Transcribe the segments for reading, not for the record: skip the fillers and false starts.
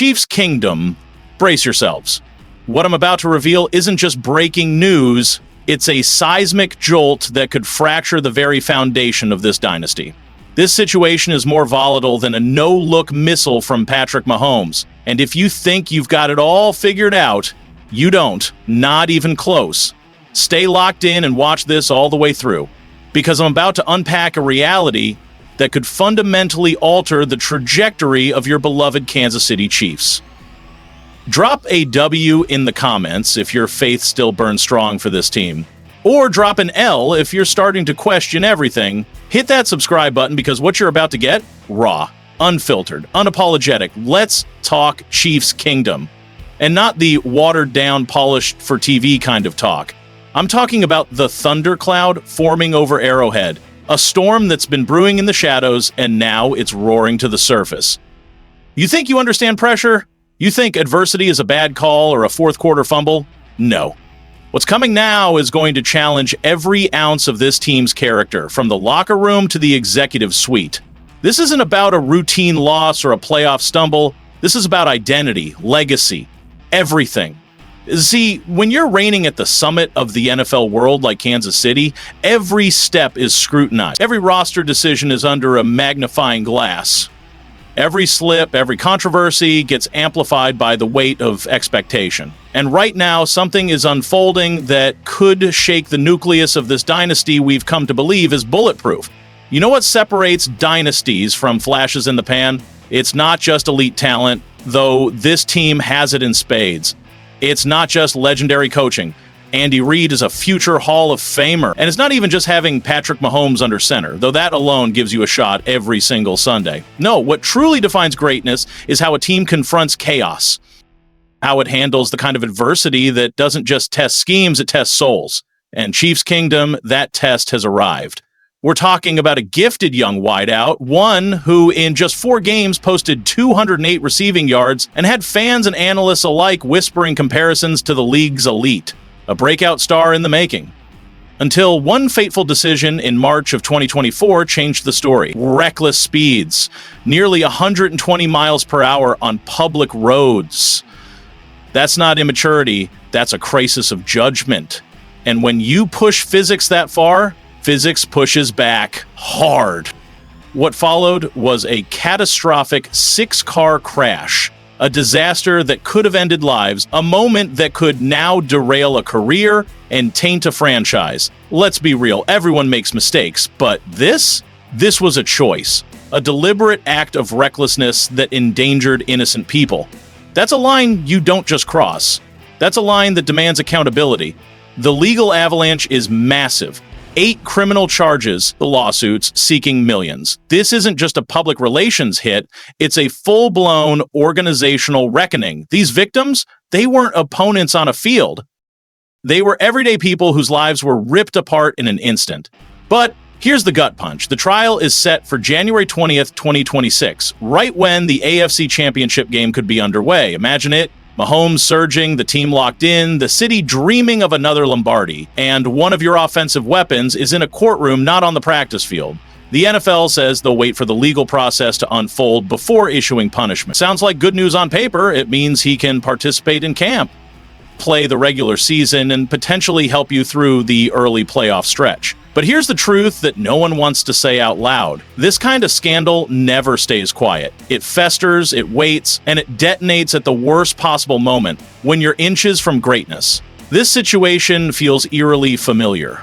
Chiefs Kingdom, brace yourselves. What I'm about to reveal isn't just breaking news, it's a seismic jolt that could fracture the very foundation of this dynasty. This situation is more volatile than a no-look missile from Patrick Mahomes. And if you think you've got it all figured out, you don't. Not even close. Stay locked in and watch this all the way through, because I'm about to unpack a reality that could fundamentally alter the trajectory of your beloved Kansas City Chiefs. Drop a W in the comments if your faith still burns strong for this team. Or drop an L if you're starting to question everything. Hit that subscribe button, because what you're about to get, raw, unfiltered, unapologetic. Let's talk Chiefs Kingdom. And not the watered-down, polished for TV kind of talk. I'm talking about the thundercloud forming over Arrowhead, a storm that's been brewing in the shadows, and now it's roaring to the surface. You think you understand pressure? You think adversity is a bad call or a fourth-quarter fumble? No. What's coming now is going to challenge every ounce of this team's character, from the locker room to the executive suite. This isn't about a routine loss or a playoff stumble. This is about identity, legacy, everything. See, when you're reigning at the summit of the NFL world like Kansas City, every step is scrutinized. Every roster decision is under a magnifying glass. Every slip, every controversy gets amplified by the weight of expectation. And right now, something is unfolding that could shake the nucleus of this dynasty we've come to believe is bulletproof. You know what separates dynasties from flashes in the pan? It's not just elite talent, though this team has it in spades. It's not just legendary coaching. Andy Reid is a future Hall of Famer. And it's not even just having Patrick Mahomes under center, though that alone gives you a shot every single Sunday. No, what truly defines greatness is how a team confronts chaos, how it handles the kind of adversity that doesn't just test schemes, it tests souls. And Chiefs Kingdom, that test has arrived. We're talking about a gifted young wideout, one who in just 4 games posted 208 receiving yards and had fans and analysts alike whispering comparisons to the league's elite. A breakout star in the making. Until one fateful decision in March of 2024 changed the story. Reckless speeds, nearly 120 miles per hour on public roads. That's not immaturity, that's a crisis of judgment. And when you push physics that far, physics pushes back hard. What followed was a catastrophic 6-car crash. A disaster that could have ended lives, a moment that could now derail a career and taint a franchise. Let's be real, everyone makes mistakes, but this was a choice, a deliberate act of recklessness that endangered innocent people. That's a line you don't just cross. That's a line that demands accountability. The legal avalanche is massive. 8 criminal charges, the lawsuits, seeking millions. This isn't just a public relations hit, it's a full-blown organizational reckoning. These victims, they weren't opponents on a field. They were everyday people whose lives were ripped apart in an instant. But here's the gut punch. The trial is set for January 20th, 2026, right when the AFC Championship game could be underway. Imagine it. Mahomes surging, the team locked in, the city dreaming of another Lombardi, and one of your offensive weapons is in a courtroom not on the practice field. The NFL says they'll wait for the legal process to unfold before issuing punishment. Sounds like good news on paper. It means he can participate in camp, play the regular season, and potentially help you through the early playoff stretch. But here's the truth that no one wants to say out loud. This kind of scandal never stays quiet. It festers, it waits, and it detonates at the worst possible moment, when you're inches from greatness. This situation feels eerily familiar.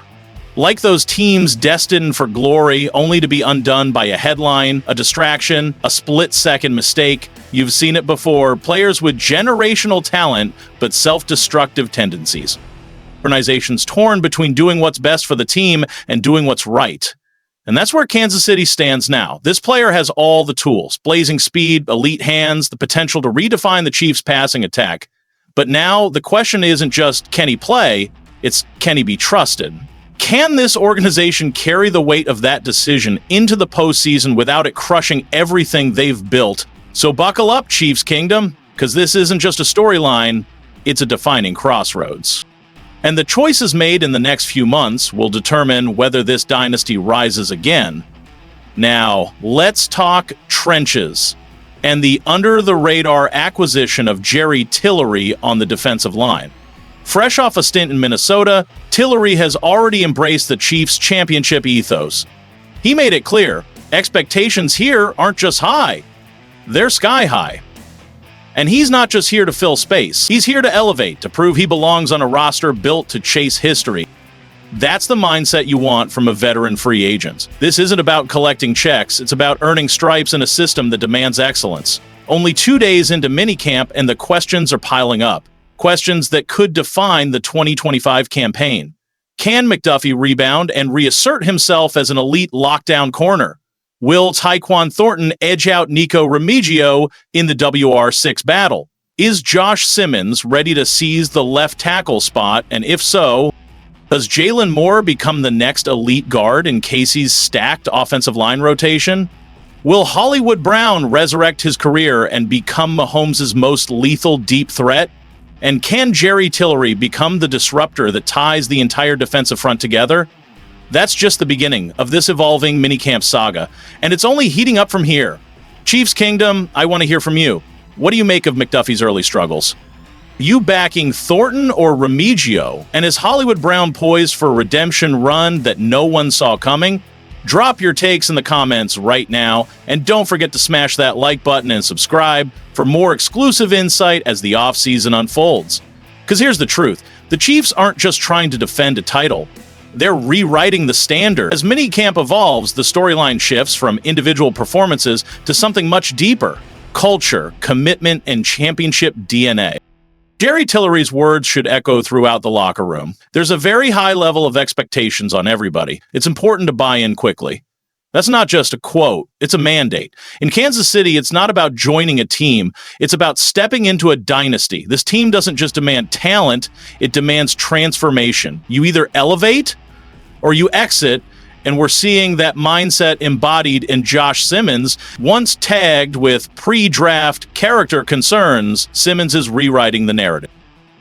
Like those teams destined for glory only to be undone by a headline, a distraction, a split-second mistake. You've seen it before. Players with generational talent but self-destructive tendencies. Organizations torn between doing what's best for the team and doing what's right. And that's where Kansas City stands now. This player has all the tools: blazing speed, elite hands, the potential to redefine the Chiefs' passing attack. But now the question isn't just, can he play? It's, can he be trusted? Can this organization carry the weight of that decision into the postseason without it crushing everything they've built? So buckle up, Chiefs Kingdom, because this isn't just a storyline, it's a defining crossroads. And the choices made in the next few months will determine whether this dynasty rises again. Now, let's talk trenches. and the under-the-radar acquisition of Jerry Tillery on the defensive line. Fresh off a stint in Minnesota, Tillery has already embraced the Chiefs' championship ethos. He made it clear, expectations here aren't just high, they're sky high. And he's not just here to fill space, he's here to elevate, to prove he belongs on a roster built to chase history. That's the mindset you want from a veteran free agent. This isn't about collecting checks, it's about earning stripes in a system that demands excellence. Only 2 days into minicamp and the questions are piling up. Questions that could define the 2025 campaign. Can McDuffie rebound and reassert himself as an elite lockdown corner? Will Tyquan Thornton edge out Nico Remigio in the WR6 battle? Is Josh Simmons ready to seize the left tackle spot? And if so, does Jalen Moore become the next elite guard in Casey's stacked offensive line rotation? Will Hollywood Brown resurrect his career and become Mahomes' most lethal deep threat? And can Jerry Tillery become the disruptor that ties the entire defensive front together? That's just the beginning of this evolving minicamp saga, and it's only heating up from here. Chiefs Kingdom, I want to hear from you. What do you make of McDuffie's early struggles? You backing Thornton or Remigio? And is Hollywood Brown poised for a redemption run that no one saw coming? Drop your takes in the comments right now, and don't forget to smash that like button and subscribe for more exclusive insight as the offseason unfolds. Because here's the truth, the Chiefs aren't just trying to defend a title, they're rewriting the standard. As minicamp evolves, the storyline shifts from individual performances to something much deeper: culture, commitment, and championship DNA. Jerry Tillery's words should echo throughout the locker room. There's a very high level of expectations on everybody. It's important to buy in quickly. That's not just a quote, it's a mandate. In Kansas City, it's not about joining a team, it's about stepping into a dynasty. This team doesn't just demand talent, it demands transformation. You either elevate or you exit, and we're seeing that mindset embodied in Josh Simmons. Once tagged with pre-draft character concerns, Simmons is rewriting the narrative.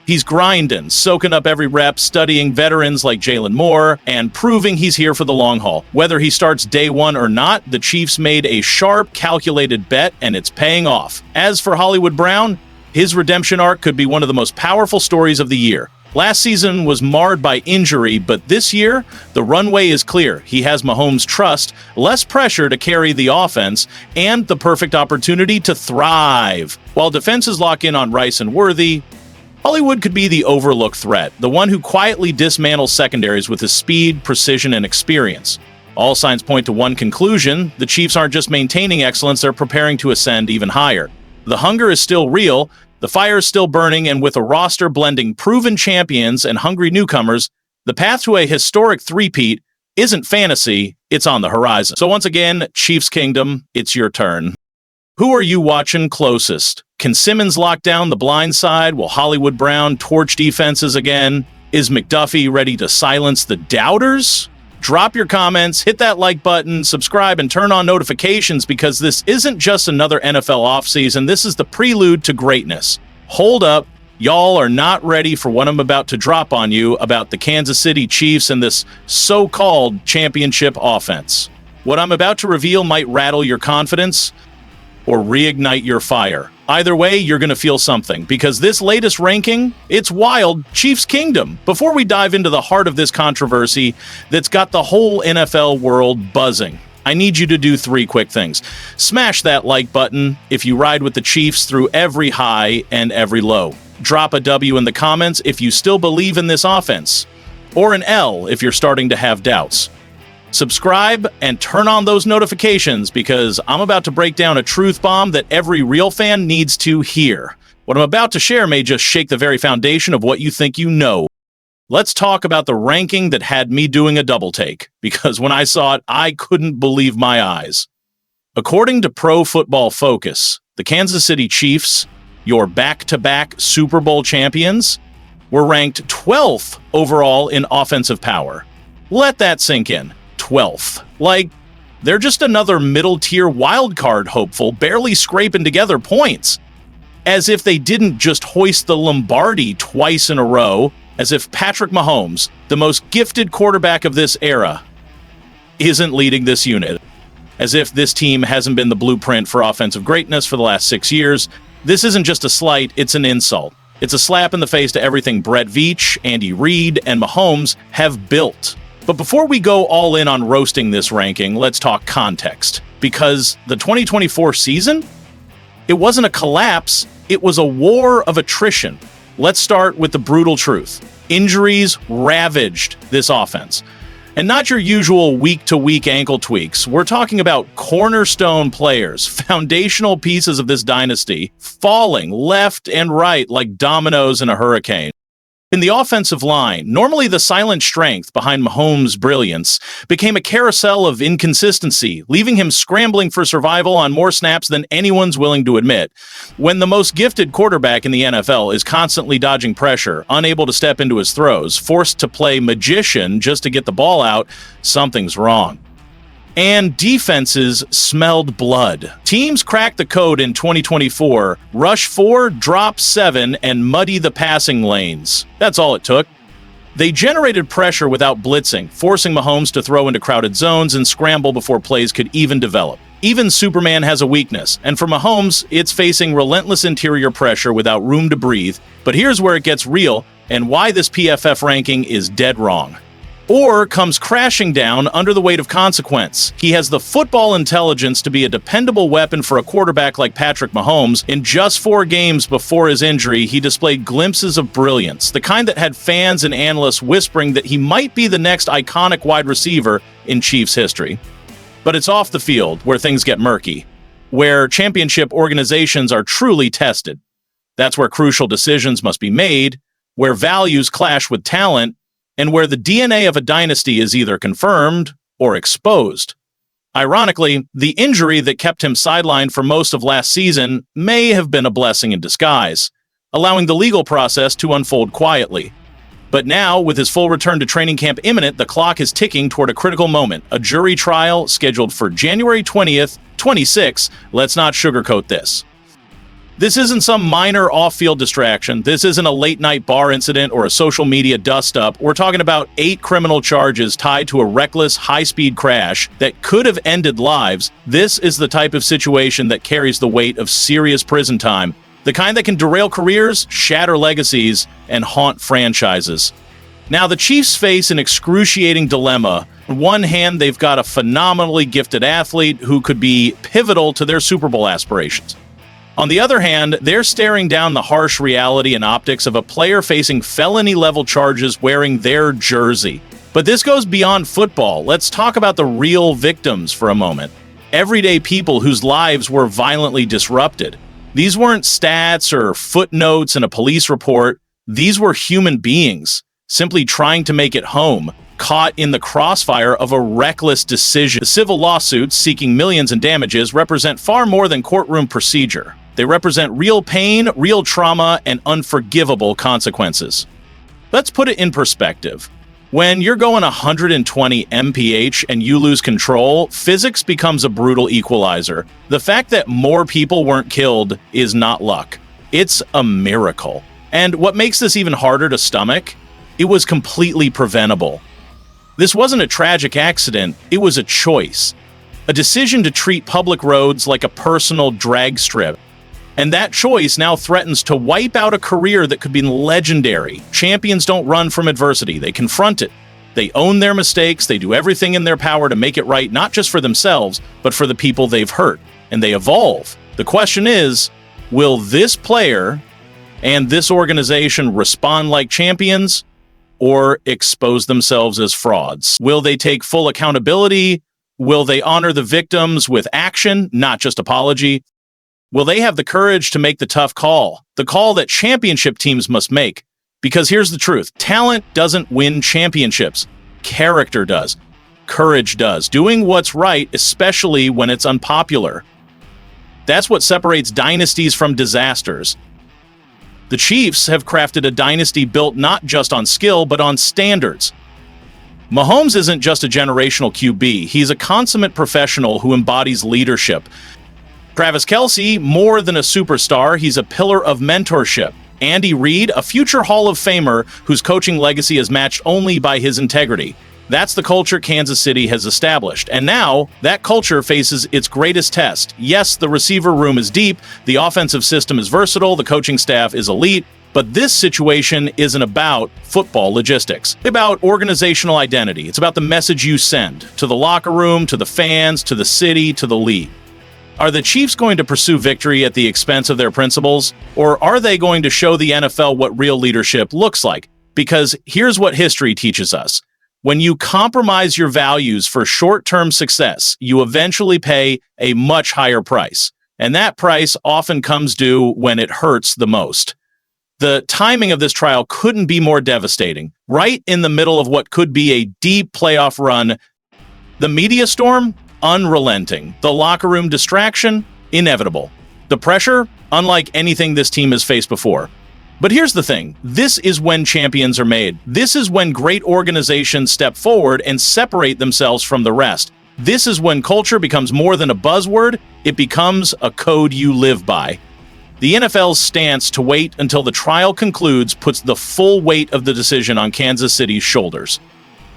He's grinding, soaking up every rep, studying veterans like Jalen Moore, and proving he's here for the long haul. Whether he starts day one or not, the Chiefs made a sharp, calculated bet, and it's paying off. As for Hollywood Brown, his redemption arc could be one of the most powerful stories of the year. Last season was marred by injury, but this year, the runway is clear. He has Mahomes' trust, less pressure to carry the offense, and the perfect opportunity to thrive. While defenses lock in on Rice and Worthy, Hollywood could be the overlooked threat, the one who quietly dismantles secondaries with his speed, precision, and experience. All signs point to one conclusion: the Chiefs aren't just maintaining excellence, they're preparing to ascend even higher. The hunger is still real, the fire is still burning, and with a roster blending proven champions and hungry newcomers, the path to a historic three-peat isn't fantasy, it's on the horizon. So once again, Chiefs Kingdom, it's your turn. Who are you watching closest? Can Simmons lock down the blind side? Will Hollywood Brown torch defenses again? Is McDuffie ready to silence the doubters? Drop your comments, hit that like button, subscribe, and turn on notifications, because this isn't just another NFL offseason, this is the prelude to greatness. Hold up, y'all are not ready for what I'm about to drop on you about the Kansas City Chiefs and this so-called championship offense. What I'm about to reveal might rattle your confidence or reignite your fire. Either way, you're going to feel something, because this latest ranking, it's wild. Chiefs Kingdom. Before we dive into the heart of this controversy that's got the whole NFL world buzzing, I need you to do 3 quick things. Smash that like button if you ride with the Chiefs through every high and every low. Drop a W in the comments if you still believe in this offense, or an L if you're starting to have doubts. Subscribe and turn on those notifications, because I'm about to break down a truth bomb that every real fan needs to hear. What I'm about to share may just shake the very foundation of what you think you know. Let's talk about the ranking that had me doing a double take, because when I saw it, I couldn't believe my eyes. According to Pro Football Focus, the Kansas City Chiefs, your back-to-back Super Bowl champions, were ranked 12th overall in offensive power. Let that sink in. 12th. Like, they're just another middle-tier wildcard hopeful, barely scraping together points. As if they didn't just hoist the Lombardi twice in a row, as if Patrick Mahomes, the most gifted quarterback of this era, isn't leading this unit. as if this team hasn't been the blueprint for offensive greatness for the last 6 years. This isn't just a slight, it's an insult. It's a slap in the face to everything Brett Veach, Andy Reid, and Mahomes have built. But before we go all in on roasting this ranking, let's talk context. Because the 2024 season, it wasn't a collapse, it was a war of attrition. Let's start with the brutal truth. Injuries ravaged this offense. And not your usual week-to-week ankle tweaks. We're talking about cornerstone players, foundational pieces of this dynasty, falling left and right like dominoes in a hurricane. In the offensive line, normally the silent strength behind Mahomes' brilliance became a carousel of inconsistency, leaving him scrambling for survival on more snaps than anyone's willing to admit. When the most gifted quarterback in the NFL is constantly dodging pressure, unable to step into his throws, forced to play magician just to get the ball out, something's wrong. And defenses smelled blood. Teams cracked the code in 2024, rush 4, drop 7, and muddy the passing lanes. That's all it took. They generated pressure without blitzing, forcing Mahomes to throw into crowded zones and scramble before plays could even develop. Even Superman has a weakness, and for Mahomes, it's facing relentless interior pressure without room to breathe. But here's where it gets real, and why this PFF ranking is dead wrong. Or comes crashing down under the weight of consequence. He has the football intelligence to be a dependable weapon for a quarterback like Patrick Mahomes. In just 4 games before his injury, he displayed glimpses of brilliance, the kind that had fans and analysts whispering that he might be the next iconic wide receiver in Chiefs history. But it's off the field where things get murky, where championship organizations are truly tested. That's where crucial decisions must be made, where values clash with talent, and where the DNA of a dynasty is either confirmed or exposed. Ironically, the injury that kept him sidelined for most of last season may have been a blessing in disguise, allowing the legal process to unfold quietly. But now, with his full return to training camp imminent, the clock is ticking toward a critical moment, a jury trial scheduled for January 20th, 26. Let's not sugarcoat this. This isn't some minor off-field distraction. This isn't a late-night bar incident or a social media dust-up. We're talking about 8 criminal charges tied to a reckless, high-speed crash that could have ended lives. This is the type of situation that carries the weight of serious prison time, the kind that can derail careers, shatter legacies, and haunt franchises. Now, the Chiefs face an excruciating dilemma. On one hand, they've got a phenomenally gifted athlete who could be pivotal to their Super Bowl aspirations. On the other hand, they're staring down the harsh reality and optics of a player facing felony-level charges wearing their jersey. But this goes beyond football. Let's talk about the real victims for a moment. Everyday people whose lives were violently disrupted. These weren't stats or footnotes in a police report. These were human beings, simply trying to make it home, caught in the crossfire of a reckless decision. The civil lawsuits seeking millions in damages represent far more than courtroom procedure. They represent real pain, real trauma, and unforgivable consequences. Let's put it in perspective. When you're going 120 mph and you lose control, physics becomes a brutal equalizer. The fact that more people weren't killed is not luck. It's a miracle. And what makes this even harder to stomach? It was completely preventable. This wasn't a tragic accident, it was a choice. A decision to treat public roads like a personal drag strip. And that choice now threatens to wipe out a career that could be legendary. Champions don't run from adversity, they confront it. They own their mistakes, they do everything in their power to make it right, not just for themselves, but for the people they've hurt. And they evolve. The question is, will this player and this organization respond like champions or expose themselves as frauds? Will they take full accountability? Will they honor the victims with action, not just apology? Will they have the courage to make the tough call, the call that championship teams must make? Because here's the truth. Talent doesn't win championships. Character does. Courage does. Doing what's right, especially when it's unpopular. That's what separates dynasties from disasters. The Chiefs have crafted a dynasty built not just on skill, but on standards. Mahomes isn't just a generational QB. He's a consummate professional who embodies leadership. Travis Kelce, more than a superstar, he's a pillar of mentorship. Andy Reid, a future Hall of Famer whose coaching legacy is matched only by his integrity. That's the culture Kansas City has established. And now, that culture faces its greatest test. Yes, the receiver room is deep, the offensive system is versatile, the coaching staff is elite, but this situation isn't about football logistics. It's about organizational identity. It's about the message you send to the locker room, to the fans, to the city, to the league. Are the Chiefs going to pursue victory at the expense of their principles, or are they going to show the NFL what real leadership looks like? Because here's what history teaches us. When you compromise your values for short-term success, you eventually pay a much higher price. And that price often comes due when it hurts the most. The timing of this trial couldn't be more devastating. Right in the middle of what could be a deep playoff run, the media storm, unrelenting. The locker room distraction, inevitable. The pressure, unlike anything this team has faced before. But here's the thing, this is when champions are made. This is when great organizations step forward and separate themselves from the rest. This is when culture becomes more than a buzzword, it becomes a code you live by. The NFL's stance to wait until the trial concludes puts the full weight of the decision on Kansas City's shoulders.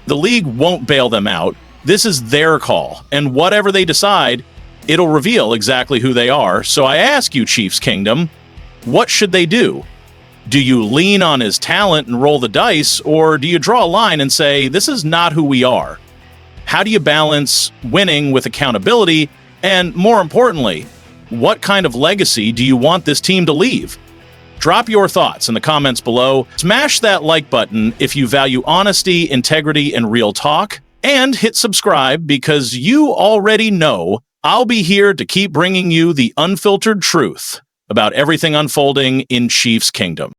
The league won't bail them out. This is their call, and whatever they decide, it'll reveal exactly who they are. So I ask you, Chiefs Kingdom, what should they do? Do you lean on his talent and roll the dice, or do you draw a line and say, this is not who we are? How do you balance winning with accountability? And more importantly, what kind of legacy do you want this team to leave? Drop your thoughts in the comments below. Smash that like button if you value honesty, integrity, and real talk. And hit subscribe because you already know I'll be here to keep bringing you the unfiltered truth about everything unfolding in Chiefs Kingdom.